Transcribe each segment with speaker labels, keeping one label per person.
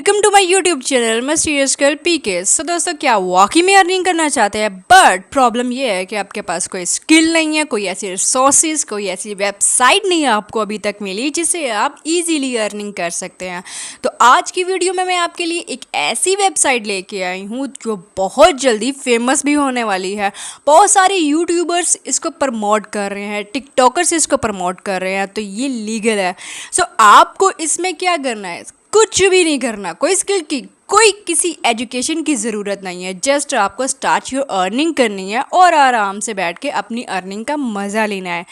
Speaker 1: Welcome to my YouTube channel mysterious girl PK. So दोस्तों, क्या वाकई में अर्निंग करना चाहते हैं बट प्रॉब्लम ये है कि आपके पास कोई स्किल नहीं है, कोई ऐसी रिसोर्सेज, कोई ऐसी वेबसाइट नहीं है आपको अभी तक मिली जिससे आप इजीली अर्निंग कर सकते हैं। तो आज की वीडियो में मैं आपके लिए एक ऐसी वेबसाइट लेके आई हूँ जो बहुत जल्दी फेमस भी होने वाली है। बहुत सारे यूट्यूबर्स इसको प्रमोट कर रहे हैं, टिकटॉकर्स इसको प्रमोट कर रहे हैं, तो ये लीगल है। सो आपको इसमें क्या करना है? कुछ भी नहीं करना, कोई स्किल की, कोई किसी एजुकेशन की ज़रूरत नहीं है। जस्ट आपको स्टार्ट योर अर्निंग करनी है और आराम से बैठ के अपनी अर्निंग का मज़ा लेना है।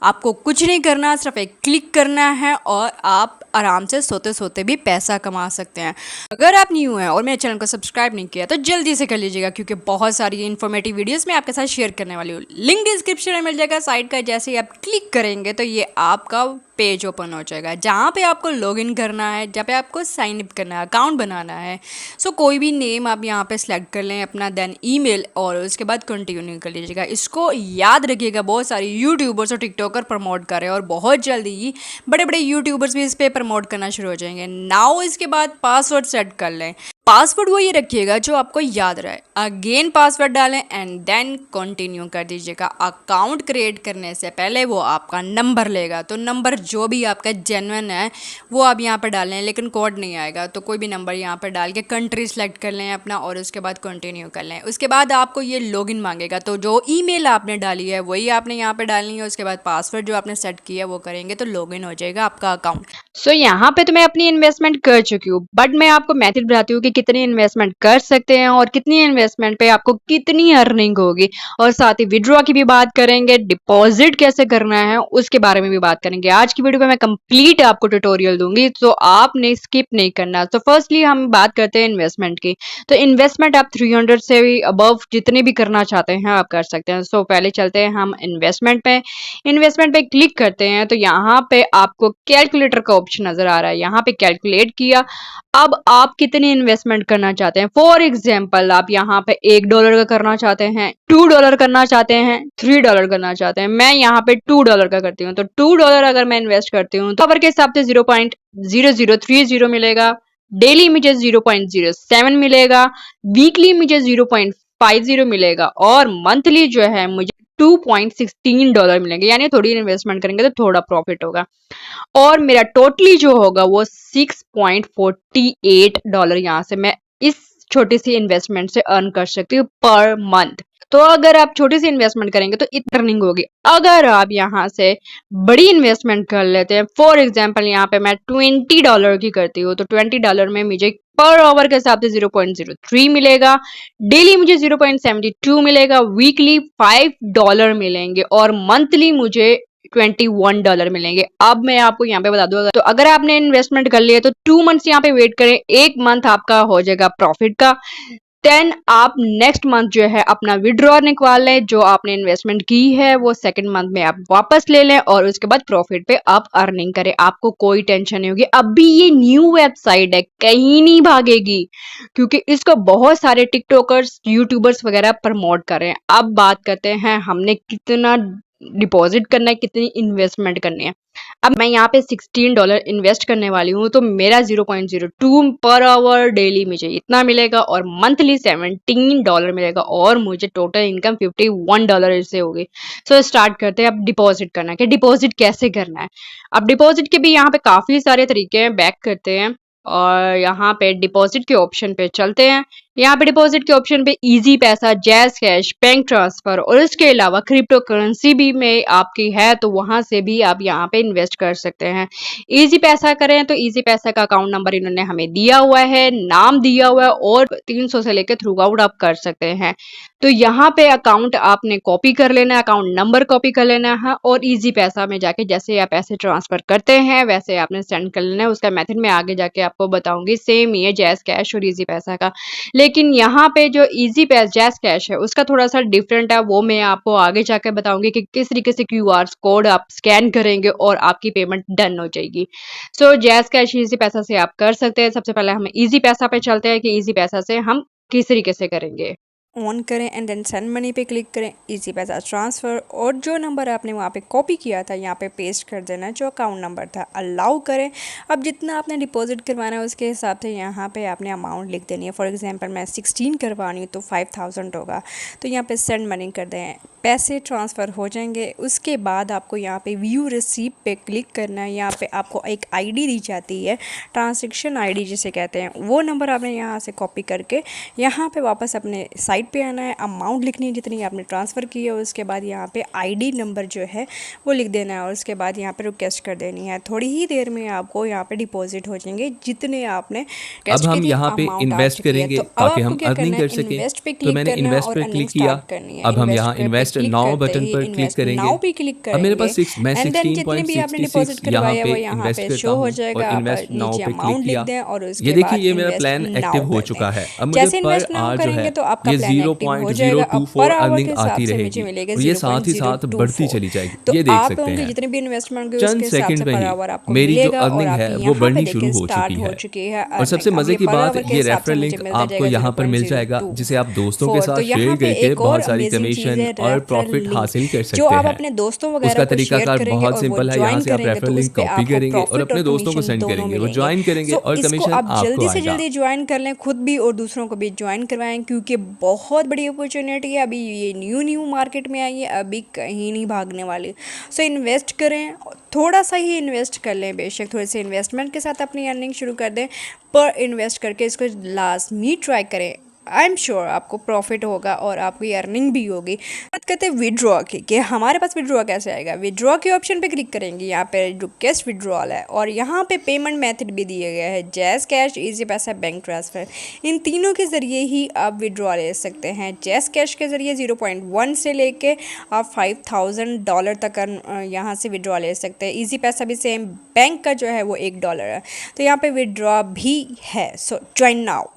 Speaker 1: आपको कुछ नहीं करना, सिर्फ एक क्लिक करना है और आप आराम से सोते सोते भी पैसा कमा सकते हैं। अगर आप न्यू हैं और मेरे चैनल को सब्सक्राइब नहीं किया तो जल्दी से कर लीजिएगा, क्योंकि बहुत सारी इन्फॉर्मेटिव वीडियोस मैं आपके साथ शेयर करने वाली हूँ। लिंक डिस्क्रिप्शन में मिल जाएगा साइट का। जैसे ही आप क्लिक करेंगे तो ये आपका पेज ओपन हो जाएगा जहाँ पे आपको लॉगिन करना है, जहाँ पे आपको साइन अप करना है, अकाउंट बनाना है। सो कोई भी नेम आप यहाँ पे सिलेक्ट कर लें अपना, देन ईमेल, और उसके बाद कंटिन्यू कर लीजिएगा। इसको याद रखिएगा, बहुत सारे यूट्यूबर्स और टिकटॉकर प्रमोट कर रहे हैं और बहुत जल्दी ही बड़े बड़े यूट्यूबर्स भी इस पर प्रमोट करना शुरू हो जाएंगे। नाउ इसके बाद पासवर्ड सेट कर लें। पासवर्ड वो ये रखिएगा जो आपको याद रहे। अगेन पासवर्ड डालें एंड देन कंटिन्यू कर दीजिएगा। अकाउंट क्रिएट करने से पहले वो आपका नंबर लेगा, तो नंबर जो भी आपका जेन्युइन है वो आप यहाँ पर डालें, लेकिन कोड नहीं आएगा। तो कोई भी नंबर यहाँ पर डाल के कंट्री सेलेक्ट कर लें अपना और उसके बाद कंटिन्यू कर लें। उसके बाद आपको ये लॉगिन मांगेगा, तो जो ईमेल आपने डाली है वही आपने यहाँ पर डालनी है। उसके बाद पासवर्ड जो आपने सेट किया है वो करेंगे तो लॉगिन हो जाएगा आपका अकाउंट। सो यहाँ पे तो मैं अपनी इन्वेस्टमेंट कर चुकी हूँ, बट मैं आपको मेथड बताती हूँ कि कितनी इन्वेस्टमेंट कर सकते हैं और कितनी इन्वेस्टमेंट पे आपको कितनी अर्निंग होगी, और साथ ही विड्रॉ की भी बात करेंगे, डिपॉजिट कैसे करना है उसके बारे में भी बात करेंगे। आज की वीडियो में मैं कंप्लीट आपको ट्यूटोरियल दूंगी, तो आपने स्किप नहीं करना। तो फर्स्टली हम बात करते हैं इन्वेस्टमेंट की। तो इन्वेस्टमेंट आप 300 से भी अबव जितने भी करना चाहते हैं आप कर सकते हैं। सो पहले चलते हैं हम इन्वेस्टमेंट पे। इन्वेस्टमेंट पे क्लिक करते हैं तो यहाँ पे आपको कैलकुलेटर का ऑप्शन नजर आ रहा है, यहाँ पे कैलकुलेट किया। अब आप कितनी इन्वेस्टमेंट करना चाहते हैं। फॉर एग्जाम्पल आप यहाँ पे $1 का करना चाहते हैं, $2 करना चाहते हैं, $3 करना चाहते हैं। मैं यहाँ पे $2 का करती हूँ। तो $2 अगर मैं इन्वेस्ट करती हूँ तो पावर के हिसाब से 0.0030 मिलेगा, डेली मुझे 0.07 मिलेगा, वीकली मुझे 0.50 मिलेगा, और मंथली जो है मुझे $2.16 मिलेंगे। यानी थोड़ी इन्वेस्टमेंट करेंगे तो थोड़ा प्रॉफिट होगा, और मेरा टोटली जो होगा वो $6.48 यहाँ से मैं इस छोटी सी इन्वेस्टमेंट से अर्न कर सकती हूँ पर मंथ। तो अगर आप छोटी सी इन्वेस्टमेंट करेंगे तो इतनी अर्निंग होगी। अगर आप यहाँ से बड़ी इन्वेस्टमेंट कर लेते हैं, फॉर एग्जाम्पल यहाँ पे मैं $20 की करती हूँ, तो $20 में मुझे पर आवर के हिसाब से 0.03 मिलेगा, डेली मुझे 0.72 मिलेगा, वीकली $5 मिलेंगे, और मंथली मुझे $21 मिलेंगे। अब मैं आपको यहाँ पे बता दूं, तो अगर आपने इन्वेस्टमेंट कर लिया तो 2 मंथ्स यहाँ पे वेट करें, 1 मंथ आपका हो जाएगा प्रॉफिट का। देन आप नेक्स्ट मंथ जो है अपना विड्रॉ निकाल लें, जो आपने इन्वेस्टमेंट की है वो सेकंड मंथ में आप वापस ले लें, और उसके बाद प्रॉफिट पे आप अर्निंग करें। आपको कोई टेंशन नहीं होगी। अभी ये न्यू वेबसाइट है, कहीं नहीं भागेगी, क्योंकि इसको बहुत सारे टिकटॉकर्स, यूट्यूबर्स वगैरह प्रमोट कर रहे हैं। अब बात करते हैं हमने कितना डिपॉजिट करना है, कितनी इन्वेस्टमेंट करनी है। अब मैं यहाँ पे $16 इन्वेस्ट करने वाली हूँ, तो मेरा 0.02 पर आवर डेली मुझे इतना मिलेगा, और मंथली $17 मिलेगा, और मुझे टोटल इनकम $51 इससे होगी। सो स्टार्ट करते हैं अब डिपॉजिट करना है कि डिपॉजिट कैसे करना है। अब डिपॉजिट के भी यहाँ पे काफी सारे तरीके हैं। बैक करते हैं और यहाँ पे डिपॉजिट के ऑप्शन पे चलते हैं। यहाँ पे डिपॉजिट के ऑप्शन पे इजी पैसा, जैज कैश, बैंक ट्रांसफर, और इसके अलावा क्रिप्टो करेंसी भी में आपकी है तो वहां से भी आप यहाँ पे इन्वेस्ट कर सकते हैं। इजी पैसा करें तो इजी पैसा का अकाउंट नंबर इन्होंने हमें दिया हुआ है, नाम दिया हुआ है, और 300 से लेकर थ्रू आउट आप कर सकते हैं। तो यहाँ पे अकाउंट आपने कॉपी कर लेना है, अकाउंट नंबर कॉपी कर लेना है, और इजी पैसा में जाके जैसे आप पैसे ट्रांसफर करते हैं वैसे आपने सेंड कर लेना है। उसका मेथड मैं आगे जाके आपको बताऊंगी, सेम ही है जैज कैश और इजी पैसा का। लेकिन यहाँ पे जो इजी पैस जैज कैश है उसका थोड़ा सा डिफरेंट है, वो मैं आपको आगे जाकर बताऊंगी कि किस तरीके से क्यूआर कोड आप स्कैन करेंगे और आपकी पेमेंट डन हो जाएगी। सो जैज कैश इजी पैसा से आप कर सकते हैं। सबसे पहले हम इजी पैसा पे चलते हैं कि इजी पैसा से हम किस तरीके से करेंगे। ऑन करें एंड देन सेंड मनी पे क्लिक करें, इजी पैसा ट्रांसफ़र, और जो नंबर आपने वहाँ पे कॉपी किया था यहाँ पे पेस्ट कर देना है, जो अकाउंट नंबर था। अलाउ करें। अब जितना आपने डिपॉजिट करवाना है उसके हिसाब से यहाँ पे आपने अमाउंट लिख देनी है। फॉर एग्जांपल मैं 16 करवानी हूँ तो 5000 होगा, तो यहाँ पे सेंड मनी कर दें, पैसे ट्रांसफ़र हो जाएंगे। उसके बाद आपको यहाँ पे व्यू रिसीप्ट पे क्लिक करना है। यहाँ पे आपको एक आईडी दी जाती है, ट्रांजैक्शन आईडी जिसे कहते हैं, वो नंबर आपने यहाँ से कॉपी करके यहाँ पे वापस अपने साइट पे आना है, अमाउंट लिखनी है जितनी आपने ट्रांसफ़र की है, उसके बाद यहाँ पे आईडी नंबर जो है वो लिख देना है, और उसके बाद यहाँ पे रिक्वेस्ट कर देनी है। थोड़ी ही देर में आपको यहाँ पे डिपॉजिट हो जाएंगे जितने आपने
Speaker 2: अब
Speaker 1: रिक्वेस्ट की
Speaker 2: हम
Speaker 1: थी,
Speaker 2: यहाँ पे
Speaker 1: अमाउंट आ
Speaker 2: इन्वेस्ट
Speaker 1: चुकी है।
Speaker 2: करेंगे
Speaker 1: तो अब
Speaker 2: ताकि
Speaker 1: आपको
Speaker 2: हम
Speaker 1: क्या करना
Speaker 2: अर्निंग
Speaker 1: है,
Speaker 2: कर सकें।
Speaker 1: इन्वेस्ट पे
Speaker 2: तो
Speaker 1: क्लिक
Speaker 2: मैंने
Speaker 1: करना है
Speaker 2: इन्वेस्ट
Speaker 1: और
Speaker 2: पर
Speaker 1: अर्निंग
Speaker 2: क्लिक किया।
Speaker 1: स्टार्ट करनी है।
Speaker 2: अब हम
Speaker 1: इन्वेस्ट
Speaker 2: यहाँ
Speaker 1: पे
Speaker 2: इन्वेस्ट
Speaker 1: क्लिक
Speaker 2: नाउ
Speaker 1: करते
Speaker 2: बटन
Speaker 1: ही
Speaker 2: पर क्लिक
Speaker 1: इन्वेस्ट
Speaker 2: करेंगे।
Speaker 1: नाउ पे क्लिक
Speaker 2: अब मेरे
Speaker 1: करेंगे
Speaker 2: पास मैं
Speaker 1: एंड देन जितने भी आपने
Speaker 2: 16.66
Speaker 1: डिपॉजिट
Speaker 2: यहाँ
Speaker 1: करवाया
Speaker 2: पे
Speaker 1: वो यहाँ
Speaker 2: इन्वेस्ट
Speaker 1: पे
Speaker 2: करता
Speaker 1: शो हो
Speaker 2: हूँ और
Speaker 1: जाएगा। आप
Speaker 2: इन्वेस्ट नाउ
Speaker 1: नीचे
Speaker 2: पे क्लिक
Speaker 1: अमाउंट लिख
Speaker 2: किया।
Speaker 1: दें और
Speaker 2: ये
Speaker 1: उसके
Speaker 2: देखिए,
Speaker 1: बाद
Speaker 2: ये मेरा
Speaker 1: इन्वेस्ट
Speaker 2: प्लान एक्टिव
Speaker 1: नाउ
Speaker 2: हो
Speaker 1: कर दें।
Speaker 2: चुका है। अब मुझे
Speaker 1: जैसे
Speaker 2: पर
Speaker 1: इन्वेस्ट नाउ
Speaker 2: आवर जो
Speaker 1: करेंगे
Speaker 2: है
Speaker 1: तो आपका
Speaker 2: ये
Speaker 1: प्लान एक्टिव हो जाएगा। अब
Speaker 2: 0.024
Speaker 1: पर आवर
Speaker 2: अर्निंग
Speaker 1: के हिसाब
Speaker 2: आती
Speaker 1: से
Speaker 2: रहेगी
Speaker 1: मुझे मिलेगा
Speaker 2: और ये साथ ही साथ बढ़ती
Speaker 1: 0.024।
Speaker 2: चली जाएगी।
Speaker 1: तो
Speaker 2: ये देख
Speaker 1: आप
Speaker 2: सकते
Speaker 1: होंगे
Speaker 2: हैं
Speaker 1: जितने भी इन्वेस्टमेंट होंगे
Speaker 2: चंद
Speaker 1: उसके हिसाब
Speaker 2: सेकंड
Speaker 1: से
Speaker 2: में
Speaker 1: पर
Speaker 2: ही
Speaker 1: आवर आपको
Speaker 2: मेरी जो
Speaker 1: मिलेगा, और
Speaker 2: अर्निंग है
Speaker 1: आपकी
Speaker 2: वो
Speaker 1: यहाँ पे
Speaker 2: बढ़नी
Speaker 1: देखिए
Speaker 2: शुरू हो
Speaker 1: स्टार्ट
Speaker 2: चुकी
Speaker 1: हो
Speaker 2: है।
Speaker 1: चुकी है
Speaker 2: और
Speaker 1: अर्निंग।
Speaker 2: सबसे
Speaker 1: अब
Speaker 2: मज़े
Speaker 1: ये
Speaker 2: की
Speaker 1: पर
Speaker 2: बात,
Speaker 1: आवर के
Speaker 2: ये
Speaker 1: हिसाब से
Speaker 2: रेफरल
Speaker 1: मुझे
Speaker 2: लिंक
Speaker 1: मिलता
Speaker 2: आपको
Speaker 1: जाएगा
Speaker 2: यहाँ पर मिल जाएगा, जिसे आप दोस्तों के
Speaker 1: 0.04।
Speaker 2: साथ
Speaker 1: तो यहाँ
Speaker 2: शेयर
Speaker 1: पे
Speaker 2: करके
Speaker 1: एक और
Speaker 2: बहुत सारी
Speaker 1: अमेजिंग चीज़
Speaker 2: कमीशन
Speaker 1: है,
Speaker 2: और
Speaker 1: रेफरल
Speaker 2: प्रॉफिट
Speaker 1: लिंक,
Speaker 2: हासिल कर
Speaker 1: जो
Speaker 2: सकते
Speaker 1: आप
Speaker 2: हैं।
Speaker 1: अपने दोस्तों
Speaker 2: उसका
Speaker 1: वगैरह को शेयर
Speaker 2: तरीकाकार
Speaker 1: करेंगे
Speaker 2: बहुत
Speaker 1: और वो
Speaker 2: सिंपल है। यहाँ
Speaker 1: ज्वाइन
Speaker 2: से आप
Speaker 1: करेंगे तो
Speaker 2: रेफरल
Speaker 1: उस
Speaker 2: लिंक
Speaker 1: पर
Speaker 2: कॉपी
Speaker 1: आपको
Speaker 2: करेंगे और
Speaker 1: प्रॉफिट और
Speaker 2: अपने दोस्तों को
Speaker 1: कमीशन
Speaker 2: सेंड
Speaker 1: दोनों
Speaker 2: करेंगे, वो
Speaker 1: मिलेंगे।
Speaker 2: ज्वाइन करेंगे
Speaker 1: सो
Speaker 2: और
Speaker 1: इसको
Speaker 2: कमीशन
Speaker 1: आप
Speaker 2: आपको
Speaker 1: जल्दी से
Speaker 2: आएगा।
Speaker 1: जल्दी ज्वाइन कर लें, खुद भी और दूसरों को भी ज्वाइन करवाएं, क्योंकि बहुत बड़ी अपॉर्चुनिटी है। अभी ये न्यू मार्केट में आई है, अभी कहीं नहीं भागने वाली। सो इन्वेस्ट करें, थोड़ा सा ही इन्वेस्ट कर लें, बेशक थोड़े से इन्वेस्टमेंट के साथ अपनी अर्निंग शुरू कर दें, पर इन्वेस्ट करके इसको लाजमी ट्राई करें। आई एम श्योर आपको प्रॉफिट होगा और आपकी अर्निंग भी होगी। बात करते हैं विड्रॉ की, कि हमारे पास विड्रॉ कैसे आएगा। विड्रॉ के ऑप्शन पे क्लिक करेंगे, यहाँ पे रिक्वेस्ट विड्रॉल है और यहाँ पे पेमेंट मेथड भी दिया गया है, जैज़ कैश, इजी पैसा, बैंक ट्रांसफ़र। इन तीनों के ज़रिए ही आप विड्रॉ ले सकते हैं। जैज़ कैश के ज़रिए 0.1 से लेके आप $5000 तक यहाँ से विड्रॉ ले सकते हैं। इजी पैसा भी सेम, बैंक का जो है वो $1 है। तो यहाँ पे विड्रॉ भी है। सो ज्वाइन नाउ।